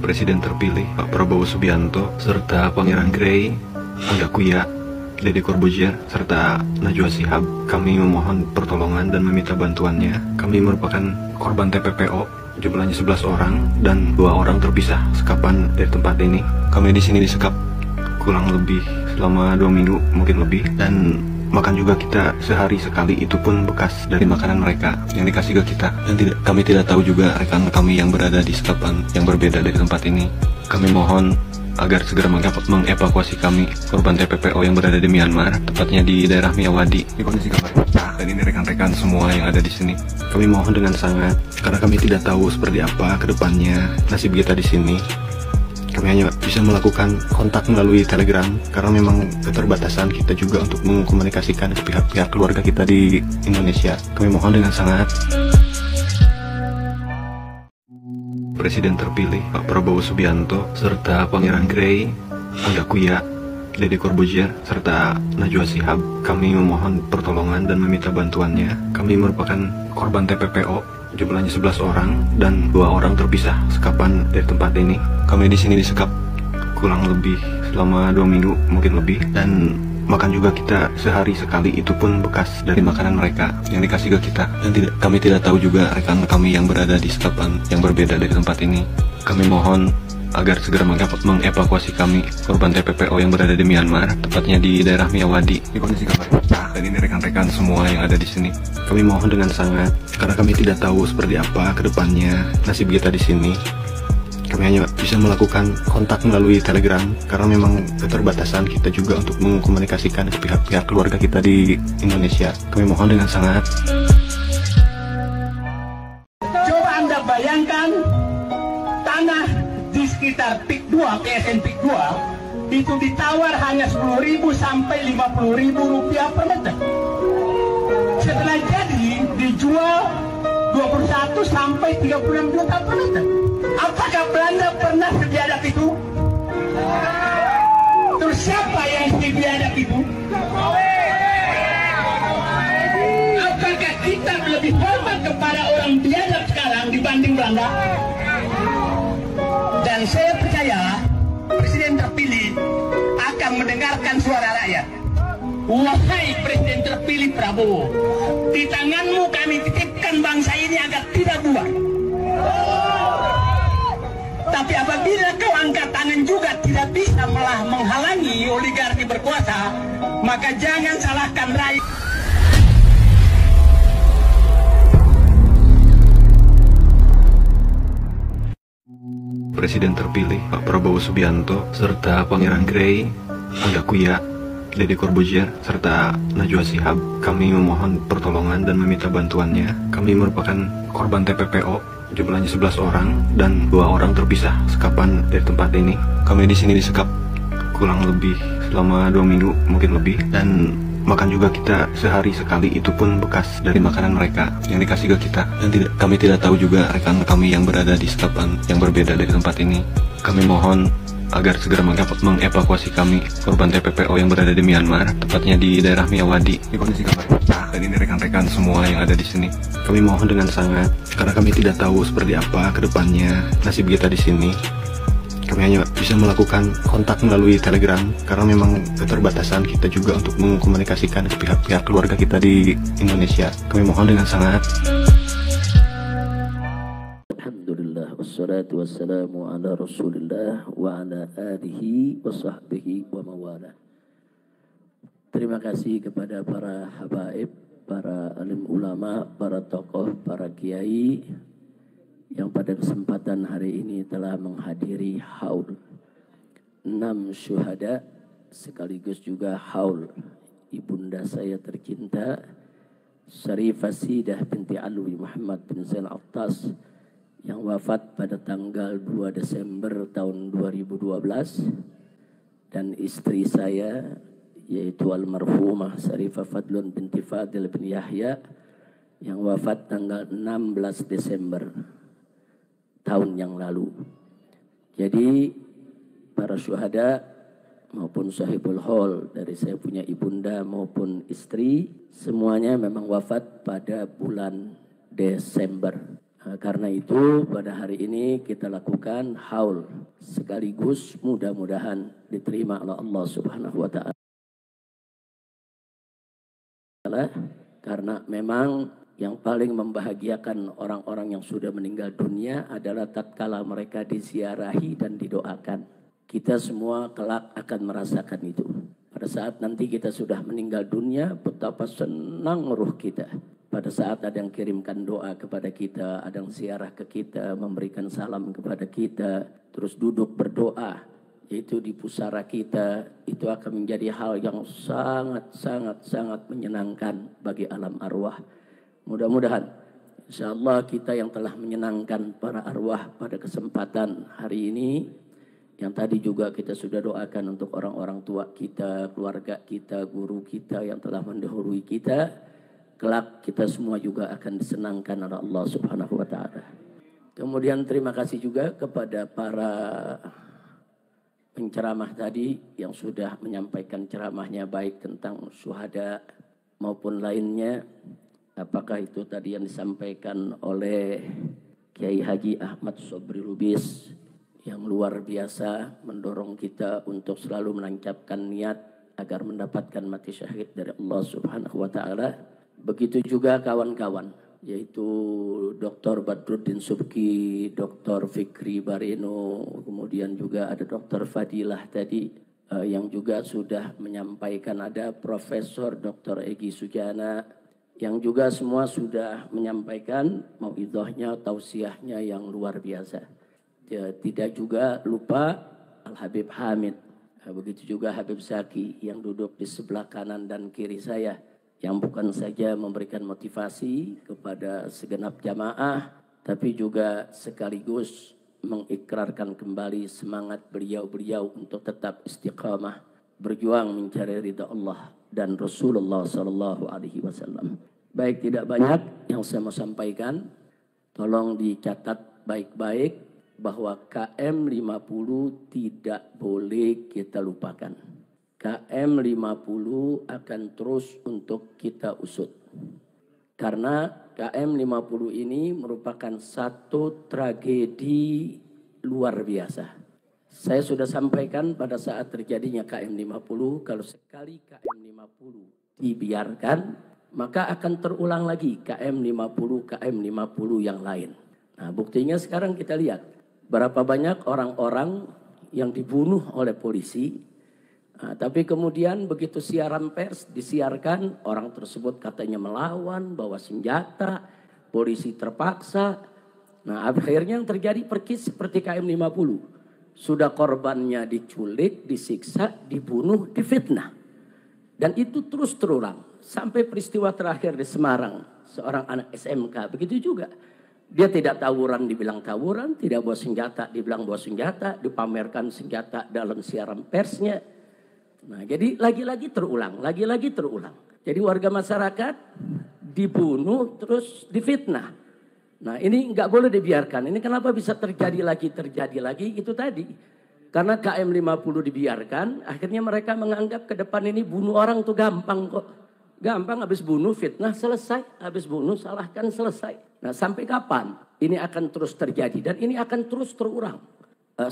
Presiden terpilih Pak Prabowo Subianto serta Pangeran Grey, Angga Kuya, Deddy Corbuzier, serta Najwa Shihab, kami memohon pertolongan dan meminta bantuannya. Kami merupakan korban TPPO, jumlahnya 11 orang dan 2 orang terpisah sekapan dari tempat ini. Kami di sini disekap kurang lebih selama 2 minggu, mungkin lebih, dan makan juga kita sehari sekali, itu pun bekas dari makanan mereka yang dikasih ke kita. Dan kami tidak tahu juga rekan kami yang berada di sekapan yang berbeda dari tempat ini. Kami mohon agar segera mengevakuasi kami, korban TPPO yang berada di Myanmar, tepatnya di daerah Miyawadi. Di kondisi kamar pecah, dan ini rekan-rekan semua yang ada di sini. Kami mohon dengan sangat, karena kami tidak tahu seperti apa ke depannya nasib kita di sini. Kami hanya bisa melakukan kontak melalui Telegram, karena memang keterbatasan kita juga untuk mengkomunikasikan ke pihak-pihak keluarga kita di Indonesia. Kami mohon dengan sangat. Presiden terpilih Pak Prabowo Subianto serta Pangeran Grey, Angga Kuya, Deddy Corbuzier, serta Najwa Shihab, kami memohon pertolongan dan meminta bantuannya. Kami merupakan korban TPPO, jumlahnya 11 orang dan 2 orang terpisah sekapan dari tempat ini. Kami di sini disekap kurang lebih selama 2 minggu, mungkin lebih, dan makan juga kita sehari sekali, itu pun bekas dari makanan mereka yang dikasih ke kita. Dan kami tidak tahu juga rekan kami yang berada di sekapan yang berbeda dari tempat ini. Kami mohon agar segera mengevakuasi kami, korban TPPO yang berada di Myanmar, tepatnya di daerah Miyawadi. Di kondisi kamar pecah, dan ini rekan-rekan semua yang ada di sini. Kami mohon dengan sangat, karena kami tidak tahu seperti apa ke depannya nasib kita di sini. Kami hanya bisa melakukan kontak melalui Telegram, karena memang keterbatasan kita juga untuk mengkomunikasikan ke pihak-pihak keluarga kita di Indonesia. Kami mohon dengan sangat. Coba Anda bayangkan, tanah di sekitar PIK 2, PSN PIK 2, itu ditawar hanya 10.000 sampai 50.000 rupiah per meter. Setelah jadi, dijual 21 sampai 36 juta per meter. Apakah Belanda pernah sebiadab itu? Terus siapa yang sebiadab itu? Apakah kita lebih hormat kepada orang biadab sekarang dibanding Belanda? Dan saya percaya Presiden terpilih akan mendengarkan suara rakyat. Wahai Presiden terpilih Prabowo, di tanganmu kami titipkan bangsa ini agar tidak bubar. Tapi apabila kau angkat tangan juga tidak bisa malah menghalangi oligarki berkuasa, maka jangan salahkan rakyat. Presiden terpilih Pak Prabowo Subianto serta Pangeran Grey, Angga Kuya, Deddy Corbuzier, serta Najwa Shihab, kami memohon pertolongan dan meminta bantuannya. Kami merupakan korban TPPO, jumlahnya 11 orang dan 2 orang terpisah sekapan dari tempat ini. Kami di sini disekap kurang lebih selama 2 minggu, mungkin lebih, dan makan juga kita sehari sekali, itu pun bekas dari makanan mereka yang dikasih ke kita. Dan kami tidak tahu juga rekan kami yang berada di sekapan yang berbeda dari tempat ini. Kami mohon agar segera mengevakuasi kami, korban TPPO yang berada di Myanmar, tepatnya di daerah Miyawadi. Di kondisi kamar pecah, dan ini rekan-rekan semua yang ada di sini. Kami mohon dengan sangat, karena kami tidak tahu seperti apa ke depannya nasib kita di sini. Kami hanya bisa melakukan kontak melalui Telegram, karena memang keterbatasan kita juga untuk mengkomunikasikan ke pihak-pihak keluarga kita di Indonesia. Kami mohon dengan sangat. Alhamdulillah, wassalatu wassalamu ala rasulillah wa ala alihi wa sahbihi wa mawala. Terima kasih kepada para habaib, para alim ulama, para tokoh, para kiai yang pada kesempatan hari ini telah menghadiri haul 6 syuhada, sekaligus juga haul ibunda saya tercinta Syarifah Sidah binti Alwi Muhammad bin Zain Attas yang wafat pada tanggal 2 Desember tahun 2012, dan istri saya yaitu almarhumah Syarifah Fadlun binti Fadil bin Yahya yang wafat tanggal 16 Desember tahun yang lalu. Jadi para syuhada maupun sahibul haul dari saya punya ibunda maupun istri, semuanya memang wafat pada bulan Desember. Karena itu pada hari ini kita lakukan haul sekaligus mudah-mudahan diterima oleh Allah Subhanahu wa taala. Karena memang yang paling membahagiakan orang-orang yang sudah meninggal dunia adalah tatkala mereka diziarahi dan didoakan. Kita semua kelak akan merasakan itu. Pada saat nanti kita sudah meninggal dunia, betapa senang ruh kita. Pada saat ada yang kirimkan doa kepada kita, ada yang ziarah ke kita, memberikan salam kepada kita, terus duduk berdoa, yaitu di pusara kita, itu akan menjadi hal yang sangat menyenangkan bagi alam arwah. Mudah-mudahan, insya Allah kita yang telah menyenangkan para arwah pada kesempatan hari ini, yang tadi juga kita sudah doakan untuk orang-orang tua kita, keluarga kita, guru kita yang telah mendahului kita, kelak kita semua juga akan disenangkan oleh Allah Subhanahu wa taala. Kemudian terima kasih juga kepada para penceramah tadi yang sudah menyampaikan ceramahnya baik tentang syuhada maupun lainnya. Apakah itu tadi yang disampaikan oleh Kiai Haji Ahmad Sobri Lubis yang luar biasa mendorong kita untuk selalu menancapkan niat agar mendapatkan mati syahid dari Allah Subhanahu wa taala. Begitu juga kawan-kawan, yaitu Dr. Badruddin Subki, Dr. Fikri Bareno, kemudian juga ada Dr. Fadilah tadi yang juga sudah menyampaikan, ada Profesor Dr. Egy Sujana yang juga semua sudah menyampaikan mauidhahnya, tausiahnya yang luar biasa. Tidak juga lupa Al-Habib Hamid, begitu juga Habib Zaki yang duduk di sebelah kanan dan kiri saya, yang bukan saja memberikan motivasi kepada segenap jamaah, tapi juga sekaligus mengikrarkan kembali semangat beliau-beliau untuk tetap istiqamah, berjuang mencari ridha Allah dan Rasulullah Sallallahu Alaihi Wasallam. Baik, tidak banyak yang saya mau sampaikan. Tolong dicatat baik-baik bahwa KM 50 tidak boleh kita lupakan. KM 50 akan terus untuk kita usut. Karena KM 50 ini merupakan satu tragedi luar biasa. Saya sudah sampaikan pada saat terjadinya KM 50, kalau sekali KM 50 dibiarkan, maka akan terulang lagi KM 50 yang lain. Nah, buktinya sekarang kita lihat berapa banyak orang-orang yang dibunuh oleh polisi. Nah, tapi kemudian begitu siaran pers disiarkan, orang tersebut katanya melawan, bawa senjata, polisi terpaksa. Nah, akhirnya yang terjadi persis seperti KM 50. Sudah korbannya diculik, disiksa, dibunuh, difitnah. Dan itu terus terulang. Sampai peristiwa terakhir di Semarang, seorang anak SMK, begitu juga. Dia tidak tawuran, dibilang tawuran, tidak bawa senjata, dibilang bawa senjata, dipamerkan senjata dalam siaran persnya. Nah, jadi lagi-lagi terulang, lagi-lagi terulang. Jadi warga masyarakat dibunuh terus difitnah. Nah, ini nggak boleh dibiarkan. Ini kenapa bisa terjadi lagi, itu tadi. Karena KM 50 dibiarkan, akhirnya mereka menganggap ke depan ini bunuh orang tuh gampang kok. Gampang, habis bunuh fitnah selesai, habis bunuh salahkan selesai. Nah, sampai kapan ini akan terus terjadi dan ini akan terus terulang.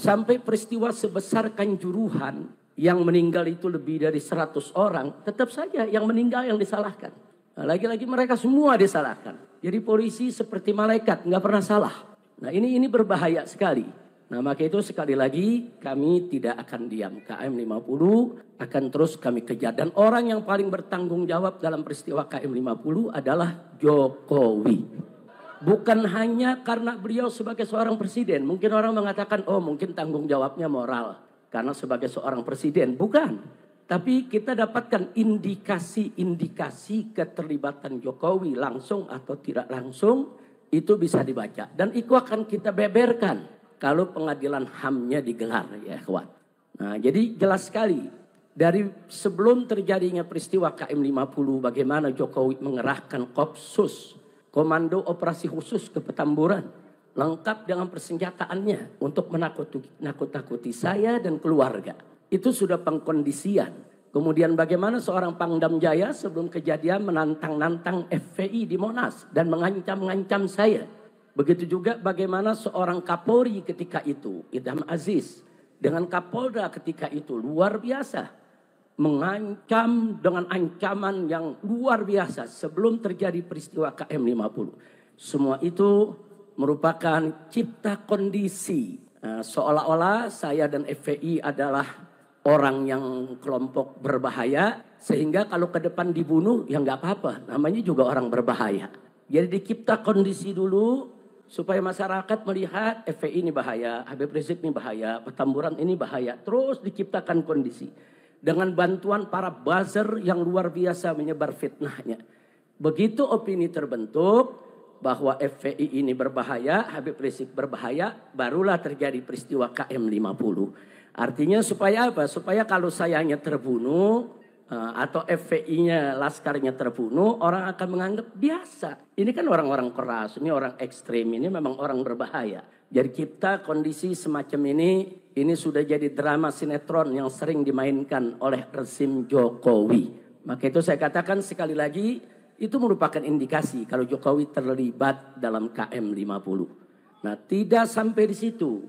Sampai peristiwa sebesar Kanjuruhan yang meninggal itu lebih dari 100 orang, tetap saja yang meninggal yang disalahkan. Nah, lagi-lagi mereka semua disalahkan. Jadi polisi seperti malaikat, nggak pernah salah. Nah, ini berbahaya sekali. Nah, maka itu sekali lagi kami tidak akan diam. KM 50 akan terus kami kejar. Dan orang yang paling bertanggung jawab dalam peristiwa KM 50 adalah Jokowi. Bukan hanya karena beliau sebagai seorang presiden. Mungkin orang mengatakan, oh mungkin tanggung jawabnya moral. Karena sebagai seorang presiden. Bukan. Tapi kita dapatkan indikasi-indikasi keterlibatan Jokowi langsung atau tidak langsung. Itu bisa dibaca. Dan itu akan kita beberkan kalau pengadilan HAM-nya digelar, ya kawan. Nah, jadi jelas sekali. Dari sebelum terjadinya peristiwa KM 50, bagaimana Jokowi mengerahkan Kopsus, Komando Operasi Khusus ke Petamburan, lengkap dengan persenjataannya untuk menakut-nakuti saya dan keluarga. Itu sudah pengkondisian. Kemudian bagaimana seorang Pangdam Jaya sebelum kejadian menantang-nantang FPI di Monas dan mengancam-ngancam saya. Begitu juga bagaimana seorang Kapolri ketika itu, Idham Aziz, dengan Kapolda ketika itu luar biasa. Mengancam dengan ancaman yang luar biasa sebelum terjadi peristiwa KM50. Semua itu merupakan cipta kondisi. Seolah-olah saya dan FPI adalah orang yang kelompok berbahaya. Sehingga kalau ke depan dibunuh ya nggak apa-apa. Namanya juga orang berbahaya. Jadi dicipta kondisi dulu supaya masyarakat melihat FPI ini bahaya, Habib Rizik ini bahaya, Petamburan ini bahaya. Terus diciptakan kondisi. Dengan bantuan para buzzer yang luar biasa menyebar fitnahnya. Begitu opini terbentuk bahwa FPI ini berbahaya, Habib Rizik berbahaya, barulah terjadi peristiwa KM50. Artinya supaya apa? Supaya kalau sayanya terbunuh atau FPI-nya, laskarnya terbunuh, orang akan menganggap biasa. Ini kan orang-orang keras, ini orang ekstrim, ini memang orang berbahaya. Jadi kita kondisi semacam ini sudah jadi drama sinetron yang sering dimainkan oleh rezim Jokowi. Maka itu saya katakan sekali lagi, itu merupakan indikasi kalau Jokowi terlibat dalam KM50. Nah, tidak sampai di situ.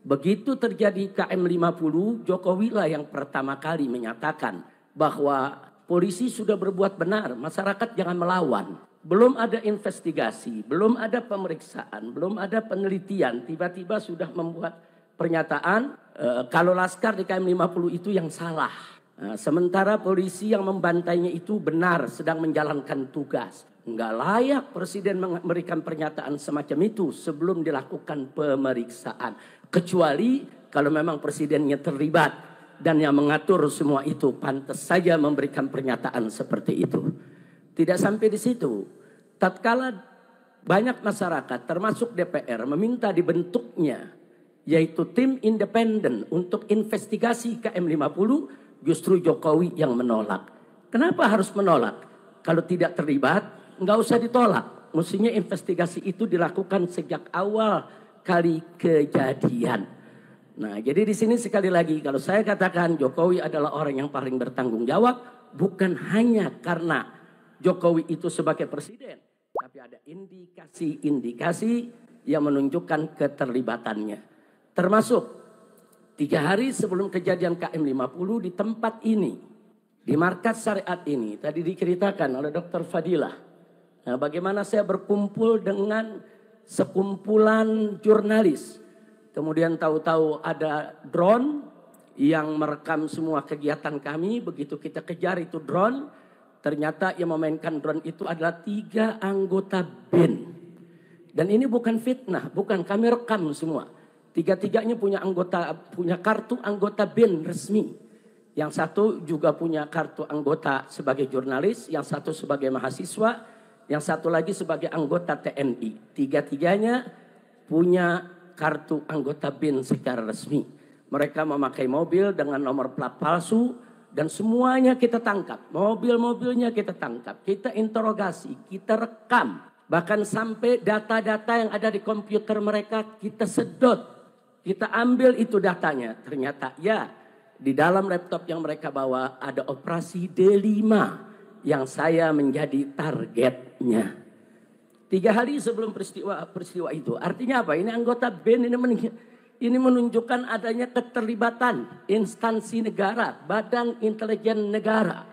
Begitu terjadi KM50, Jokowi lah yang pertama kali menyatakan bahwa polisi sudah berbuat benar, masyarakat jangan melawan. Belum ada investigasi, belum ada pemeriksaan, belum ada penelitian, tiba-tiba sudah membuat pernyataan kalau laskar di KM50 itu yang salah. Sementara polisi yang membantainya itu benar, sedang menjalankan tugas. Enggak layak presiden memberikan pernyataan semacam itu sebelum dilakukan pemeriksaan. Kecuali kalau memang presidennya terlibat dan yang mengatur semua itu pantas saja memberikan pernyataan seperti itu. Tidak sampai di situ. Tatkala banyak masyarakat termasuk DPR meminta dibentuknya yaitu tim independen untuk investigasi KM50, justru Jokowi yang menolak. Kenapa harus menolak? Kalau tidak terlibat, nggak usah ditolak. Mestinya investigasi itu dilakukan sejak awal kali kejadian. Nah, jadi di sini sekali lagi kalau saya katakan Jokowi adalah orang yang paling bertanggung jawab, bukan hanya karena Jokowi itu sebagai presiden, tapi ada indikasi-indikasi yang menunjukkan keterlibatannya. Termasuk 3 hari sebelum kejadian KM50 di tempat ini, di markas syariat ini, tadi diceritakan oleh Dr. Fadilah. Nah, bagaimana saya berkumpul dengan sekumpulan jurnalis. Kemudian tahu-tahu ada drone yang merekam semua kegiatan kami. Begitu kita kejar itu drone, ternyata yang memainkan drone itu adalah 3 anggota BIN. Dan ini bukan fitnah, bukan, kami rekam semua. 3-tiganya punya kartu anggota BIN resmi. Yang satu juga punya kartu anggota sebagai jurnalis, yang satu sebagai mahasiswa, yang satu lagi sebagai anggota TNI. 3-tiganya punya kartu anggota BIN secara resmi. Mereka memakai mobil dengan nomor plat palsu dan semuanya kita tangkap. Mobil-mobilnya kita tangkap, kita interogasi, kita rekam. Bahkan sampai data-data yang ada di komputer mereka kita sedot. Kita ambil itu datanya. Ternyata ya, di dalam laptop yang mereka bawa ada operasi D5 yang saya menjadi targetnya. 3 hari sebelum peristiwa itu. Artinya apa? Ini anggota BIN ini menunjukkan adanya keterlibatan instansi negara, badan intelijen negara.